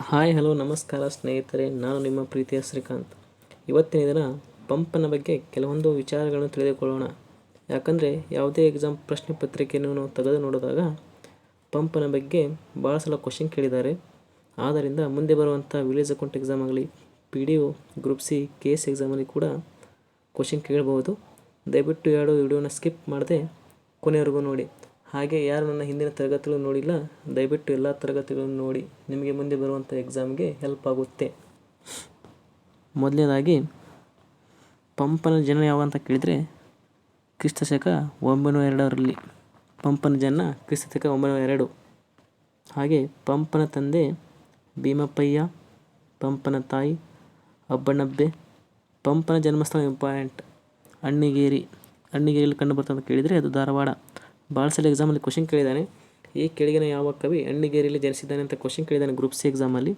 Hi hello ನಮಸ್ಕಾರ ಸ್ನೇಹಿತರೆ, ನಾನು ನಿಮ್ಮ ಪ್ರೀತಿಯ ಶ್ರೀಕಾಂತ್. ಇವತ್ತಿನ ದಿನ ಪಂಪನ ಬಗ್ಗೆ ಕೆಲವೊಂದು ವಿಚಾರಗಳನ್ನು ತಿಳಿದುಕೊಳ್ಳೋಣ. ಯಾಕಂದರೆ ಯಾವುದೇ ಎಕ್ಸಾಮ್ ಪ್ರಶ್ನೆ ಪತ್ರಿಕೆಯನ್ನು ನಾವು ತೆಗೆದು ನೋಡಿದಾಗ ಪಂಪನ ಬಗ್ಗೆ ಭಾಳ ಸಲ ಕ್ವಶನ್ ಕೇಳಿದ್ದಾರೆ. ಆದ್ದರಿಂದ ಮುಂದೆ ಬರುವಂಥ ವಿಲೇಜ್ ಅಕೌಂಟ್ ಎಕ್ಸಾಮ್ ಆಗಲಿ, PDO, ಗ್ರೂಪ್ ಸಿ, KS ಎಕ್ಸಾಮಲ್ಲಿ ಕೂಡ ಕ್ವಶನ್ ಕೇಳಬಹುದು. ದಯವಿಟ್ಟು ಎರಡು ವಿಡಿಯೋನ ಸ್ಕಿಪ್ ಮಾಡದೆ ಕೊನೆವರೆಗೂ ನೋಡಿ. ಹಾಗೆ ಯಾರು ನನ್ನ ಹಿಂದಿನ ತರಗತಿಗಳು ನೋಡಿಲ್ಲ, ದಯವಿಟ್ಟು ಎಲ್ಲ ತರಗತಿಗಳನ್ನು ನೋಡಿ. ನಿಮಗೆ ಮುಂದೆ ಬರುವಂಥ ಎಕ್ಸಾಮ್ಗೆ ಹೆಲ್ಪ್ ಆಗುತ್ತೆ. ಮೊದಲನೇದಾಗಿ ಪಂಪನ ಜನ್ಮ ಯಾವಾಗ ಅಂತ ಕೇಳಿದರೆ ಕ್ರಿಸ್ತಶಕ 902ರಲ್ಲಿ. ಪಂಪನ ಜನ್ಮ ಕ್ರಿಸ್ತಶಕ 902. ಹಾಗೆ ಪಂಪನ ತಂದೆ ಭೀಮಪ್ಪಯ್ಯ, ಪಂಪನ ತಾಯಿ ಅಬ್ಬಣ್ಣಬ್ಬೆ. ಪಂಪನ ಜನ್ಮಸ್ಥಳ ಇಂಪಾರ್ಟೆಂಟ್, ಅಣ್ಣಿಗೇರಿಯಲ್ಲಿ ಕಂಡು ಬರ್ತಂತ ಕೇಳಿದರೆ ಅದು ಧಾರವಾಡ. ಭಾಳ ಸಲ ಎಕ್ಸಾಮಲ್ಲಿ ಕ್ವಶನ್ ಕೇಳಿದ್ದಾನೆ. ಈ ಕೆಳಗಿನ ಯಾವ ಕವಿ ಅಣ್ಣಿಗೇರಿಯಲ್ಲಿ ಜನಿಸಿದ್ದಾನೆ ಅಂತ ಕ್ವಶನ್ ಕೇಳಿದ್ದಾನೆ ಗ್ರೂಪ್ ಸಿ ಎಕ್ಸಾಮಲ್ಲಿ.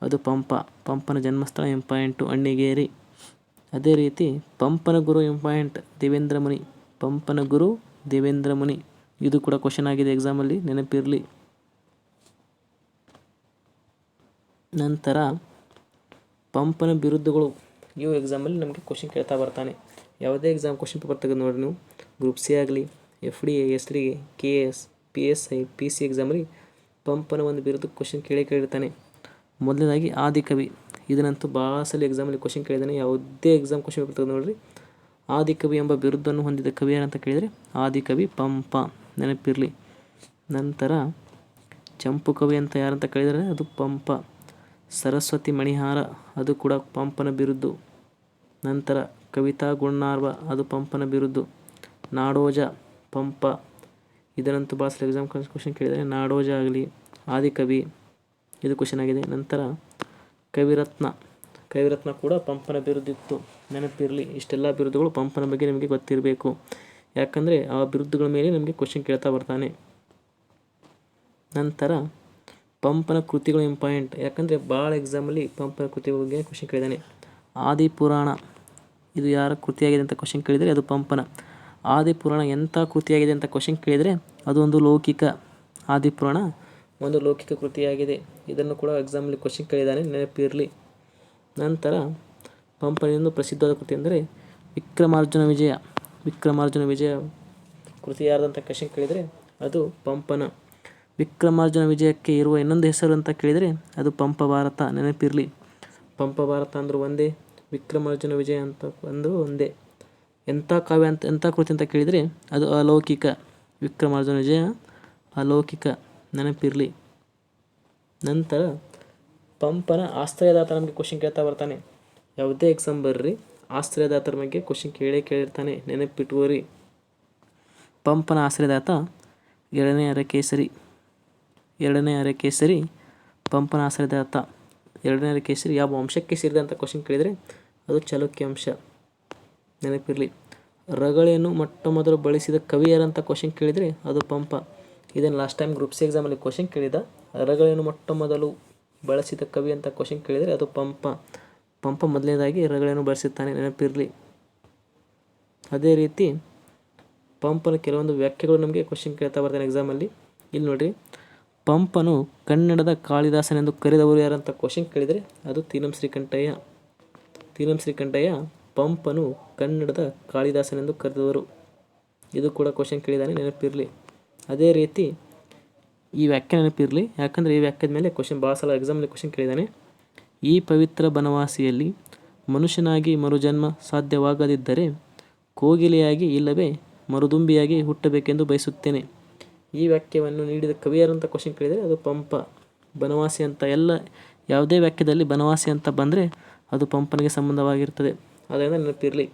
ಅದು ಪಂಪನ ಜನ್ಮಸ್ಥಳ ಇಂಪಾರ್ಟೆಂಟು ಅಣ್ಣಿಗೇರಿ. ಅದೇ ರೀತಿ ಪಂಪನ ಗುರು ಇಂಪಾರ್ಟೆಂಟ್ ದೇವೇಂದ್ರ ಮುನಿ. ಪಂಪನ ಗುರು ದೇವೇಂದ್ರ ಮುನಿ, ಇದು ಕೂಡ ಕ್ವಶನ್ ಆಗಿದೆ ಎಕ್ಸಾಮಲ್ಲಿ, ನೆನಪಿರಲಿ. ನಂತರ ಪಂಪನ ಬಿರುದುಗಳು, ಇವು ಎಕ್ಸಾಮಲ್ಲಿ ನಮಗೆ ಕ್ವಶನ್ ಕೇಳ್ತಾ ಬರ್ತಾನೆ. ಯಾವುದೇ ಎಕ್ಸಾಮ್ ಕ್ವಶನ್ ಪೇಪರ್ ತೆಗೆದು ನೋಡಿ ನೀವು, ಗ್ರೂಪ್ ಸಿ ಆಗಲಿ, FD, SD, KS, PSI, PC ಎಕ್ಸಾಮಲ್ಲಿ ಪಂಪನ ಒಂದು ಬಿರುದು ಕ್ವಶನ್ ಕೇಳಿರ್ತಾನೆ. ಮೊದಲನೇದಾಗಿ ಆದಿಕವಿ. ಇದನ್ನಂತೂ ಭಾಳ ಸಲ ಎಕ್ಸಾಮಲ್ಲಿ ಕ್ವಶನ್ ಕೇಳಿದ್ದಾನೆ. ಯಾವುದೇ ಎಕ್ಸಾಮ್ ಕ್ವಶನ್ ಪೇಪರ್ ತೆಗೆದು ನೋಡಿರಿ, ಆದಿಕವಿ ಎಂಬ ಬಿರುದನ್ನು ಹೊಂದಿದ ಕವಿ ಯಾರಂತ ಕೇಳಿದರೆ ಆದಿಕವಿ ಪಂಪ, ನೆನಪಿರಲಿ. ನಂತರ ಚಂಪು ಕವಿ ಅಂತ ಯಾರಂತ ಕೇಳಿದರೆ ಅದು ಪಂಪ. ಸರಸ್ವತಿ ಮಣಿಹಾರ, ಅದು ಕೂಡ ಪಂಪನ ಬಿರುದು. ನಂತರ ಕವಿತಾ ಗುಣಾರ್ವ, ಅದು ಪಂಪನ ಬಿರುದು. ನಾಡೋಜ ಪಂಪ, ಇದನ್ನಂತೂ ಭಾಳ ಸಲ ಎಕ್ಸಾಮ್ ಕ್ವಶನ್ ಕೇಳಿದರೆ ನಾಡೋಜ ಆಗಲಿ, ಆದಿಕವಿ, ಇದು ಕ್ವಶನ್ ಆಗಿದೆ. ನಂತರ ಕವಿರತ್ನ ಕೂಡ ಪಂಪನ ಬಿರುದಿತ್ತು, ನೆನಪಿರಲಿ. ಇಷ್ಟೆಲ್ಲ ಬಿರುದುಗಳು ಪಂಪನ ಬಗ್ಗೆ ನಿಮಗೆ ಗೊತ್ತಿರಬೇಕು. ಯಾಕಂದರೆ ಆ ಬಿರುದುಗಳ ಮೇಲೆ ನಮಗೆ ಕ್ವಶನ್ ಕೇಳ್ತಾ ಬರ್ತಾನೆ. ನಂತರ ಪಂಪನ ಕೃತಿಗಳು ಇಂಪಾರ್ಟೆಂಟ್, ಯಾಕಂದರೆ ಭಾಳ ಎಕ್ಸಾಮಲ್ಲಿ ಪಂಪನ ಕೃತಿಗಳ ಬಗ್ಗೆ ಕ್ವಶನ್ ಕೇಳಿದ್ದಾನೆ. ಆದಿಪುರಾಣ, ಇದು ಯಾರ ಕೃತಿಯಾಗಿದೆ ಅಂತ ಕ್ವಶನ್ ಕೇಳಿದರೆ ಅದು ಪಂಪನ. ಆದಿಪುರಾಣ ಎಂಥ ಕೃತಿಯಾಗಿದೆ ಅಂತ ಕ್ವಶನ್ ಕೇಳಿದರೆ ಅದು ಒಂದು ಲೌಕಿಕ. ಆದಿಪುರಾಣ ಒಂದು ಲೌಕಿಕ ಕೃತಿಯಾಗಿದೆ. ಇದನ್ನು ಕೂಡ ಎಕ್ಸಾಮಲ್ಲಿ ಕ್ವಶನ್ ಕೇಳಿದ್ದಾನೆ, ನೆನಪಿರಲಿ. ನಂತರ ಪಂಪನ ಇನ್ನೊಂದು ಪ್ರಸಿದ್ಧವಾದ ಕೃತಿ ಅಂದರೆ ವಿಕ್ರಮಾರ್ಜುನ ವಿಜಯ ಕೃತಿ ಯಾರ್ದಂತ ಕ್ವಶನ್ ಕೇಳಿದರೆ ಅದು ಪಂಪನ. ವಿಕ್ರಮಾರ್ಜುನ ವಿಜಯಕ್ಕೆ ಇರುವ ಇನ್ನೊಂದು ಹೆಸರು ಅಂತ ಕೇಳಿದರೆ ಅದು ಪಂಪ ಭಾರತ, ನೆನಪಿರಲಿ. ಪಂಪ ಭಾರತ ಅಂದರೂ ಒಂದೇ, ವಿಕ್ರಮಾರ್ಜುನ ವಿಜಯ ಅಂತ ಅಂದರೂ ಒಂದೇ. ಎಂಥ ಕಾವ್ಯ ಅಂತ, ಎಂಥ ಕೃತಿ ಅಂತ ಕೇಳಿದರೆ ಅದು ಅಲೌಕಿಕ. ವಿಕ್ರಮಾರ್ಜುನ ವಿಜಯ ಅಲೌಕಿಕ, ನೆನಪಿರಲಿ. ನಂತರ ಪಂಪನ ಆಶ್ರಯದಾತ ನಮಗೆ ಕ್ವಶನ್ ಕೇಳ್ತಾ ಬರ್ತಾನೆ. ಯಾವುದೇ ಎಕ್ಸಾಮ್ ಬರ್ರಿ, ಆಶ್ರಯದಾತರ ಬಗ್ಗೆ ಕ್ವಶನ್ ಕೇಳಿರ್ತಾನೆ, ನೆನಪಿಟ್ಟುವರಿ. ಪಂಪನ ಆಶ್ರಯದಾತ ಎರಡನೇ ಅರಕೇಸರಿ ಪಂಪನ ಆಶ್ರಯದಾತ. ಎರಡನೇ ಅರಕೇಸರಿ ಯಾವ ವಂಶಕ್ಕೆ ಸೇರಿದ ಅಂತ ಕ್ವಶನ್ ಕೇಳಿದರೆ ಅದು ಚಾಲುಕ್ಯ ವಂಶ, ನೆನಪಿರಲಿ. ರಗಳೆಯನ್ನು ಮೊಟ್ಟ ಮೊದಲು ಬಳಸಿದ ಕವಿ ಯಾರಂತ ಕ್ವಶನ್ ಕೇಳಿದರೆ ಅದು ಪಂಪ. ಇದನ್ನು ಲಾಸ್ಟ್ ಟೈಮ್ ಗ್ರೂಪ್ ಸಿ ಎಕ್ಸಾಮಲ್ಲಿ ಕ್ವಶನ್ ಕೇಳಿದ. ರಗಳೆಯನ್ನು ಮೊಟ್ಟ ಮೊದಲು ಬಳಸಿದ ಕವಿ ಅಂತ ಕ್ವಶನ್ ಕೇಳಿದರೆ ಅದು ಪಂಪ ಮೊದಲನೇದಾಗಿ ರಗಳೆಯನ್ನು ಬಳಸುತ್ತಾನೆ, ನೆನಪಿರಲಿ. ಅದೇ ರೀತಿ ಪಂಪನ ಕೆಲವೊಂದು ವ್ಯಾಖ್ಯೆಗಳು ನಮಗೆ ಕ್ವಶನ್ ಕೇಳ್ತಾ ಬರ್ತಾನೆ ಎಕ್ಸಾಮಲ್ಲಿ. ಇಲ್ಲಿ ನೋಡಿರಿ, ಪಂಪನು ಕನ್ನಡದ ಕಾಳಿದಾಸನೆಂದು ಕರೆದವರು ಯಾರಂತ ಕ್ವಶನ್ ಕೇಳಿದರೆ ಅದು ತೀನಂ ಶ್ರೀಕಂಠಯ್ಯ ಪಂಪನು ಕನ್ನಡದ ಕಾಳಿದಾಸನೆಂದು ಕರೆದವರು. ಇದು ಕೂಡ ಕ್ವಶನ್ ಕೇಳಿದ್ದಾನೆ, ನೆನಪಿರಲಿ. ಅದೇ ರೀತಿ ಈ ವ್ಯಾಖ್ಯೆ ನೆನಪಿರಲಿ, ಯಾಕಂದರೆ ಈ ವ್ಯಾಖ್ಯದ ಮೇಲೆ ಕ್ವಶನ್ ಭಾಳ ಸಲ ಎಕ್ಸಾಮಲ್ಲಿ ಕ್ವಶನ್ ಕೇಳಿದ್ದಾನೆ. ಈ ಪವಿತ್ರ ಬನವಾಸಿಯಲ್ಲಿ ಮನುಷ್ಯನಾಗಿ ಮರುಜನ್ಮ ಸಾಧ್ಯವಾಗದಿದ್ದರೆ ಕೋಗಿಲೆಯಾಗಿ ಇಲ್ಲವೇ ಮರುದುಂಬಿಯಾಗಿ ಹುಟ್ಟಬೇಕೆಂದು ಬಯಸುತ್ತೇನೆ. ಈ ವಾಕ್ಯವನ್ನು ನೀಡಿದ ಕವಿಯರು ಅಂತ ಕ್ವಶನ್ ಕೇಳಿದರೆ ಅದು ಪಂಪ. ಬನವಾಸಿ ಅಂತ ಯಾವುದೇ ವಾಕ್ಯದಲ್ಲಿ ಬನವಾಸಿ ಅಂತ ಬಂದರೆ ಅದು ಪಂಪನಿಗೆ ಸಂಬಂಧವಾಗಿರ್ತದೆ, ಅದರಿಂದ ನೆನಪಿರಲಿ.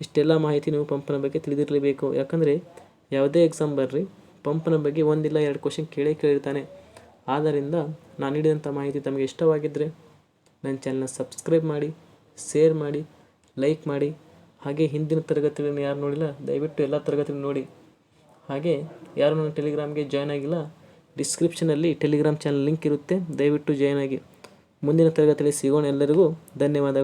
ಇಷ್ಟೆಲ್ಲ ಮಾಹಿತಿ ನೀವು ಪಂಪನ ಬಗ್ಗೆ ತಿಳಿದಿರಲೇಬೇಕು. ಯಾಕಂದರೆ ಯಾವುದೇ ಎಕ್ಸಾಮ್ ಬರ್ರಿ, ಪಂಪನ ಬಗ್ಗೆ ಒಂದಿಲ್ಲ ಎರಡು ಕ್ವಶನ್ ಕೇಳಿರ್ತಾನೆ. ಆದ್ದರಿಂದ ನಾನು ನೀಡಿದಂಥ ಮಾಹಿತಿ ತಮಗೆ ಇಷ್ಟವಾಗಿದ್ದರೆ ನನ್ನ ಚಾನಲ್ನ ಸಬ್ಸ್ಕ್ರೈಬ್ ಮಾಡಿ, ಶೇರ್ ಮಾಡಿ, ಲೈಕ್ ಮಾಡಿ. ಹಾಗೆ ಹಿಂದಿನ ತರಗತಿಗಳನ್ನು ಯಾರು ನೋಡಿಲ್ಲ ದಯವಿಟ್ಟು ಎಲ್ಲ ತರಗತಿಗಳನ್ನು ನೋಡಿ. ಹಾಗೆ ಯಾರು ನನ್ನ ಟೆಲಿಗ್ರಾಮ್ಗೆ ಜಾಯ್ನ್ ಆಗಿಲ್ಲ, ಡಿಸ್ಕ್ರಿಪ್ಷನಲ್ಲಿ ಟೆಲಿಗ್ರಾಮ್ ಚಾನಲ್ ಲಿಂಕ್ ಇರುತ್ತೆ, ದಯವಿಟ್ಟು ಜಾಯ್ನ್ ಆಗಿ. ಮುಂದಿನ ತರಗತಿಯಲ್ಲಿ ಸಿಗೋಣ. ಎಲ್ಲರಿಗೂ ಧನ್ಯವಾದಗಳು.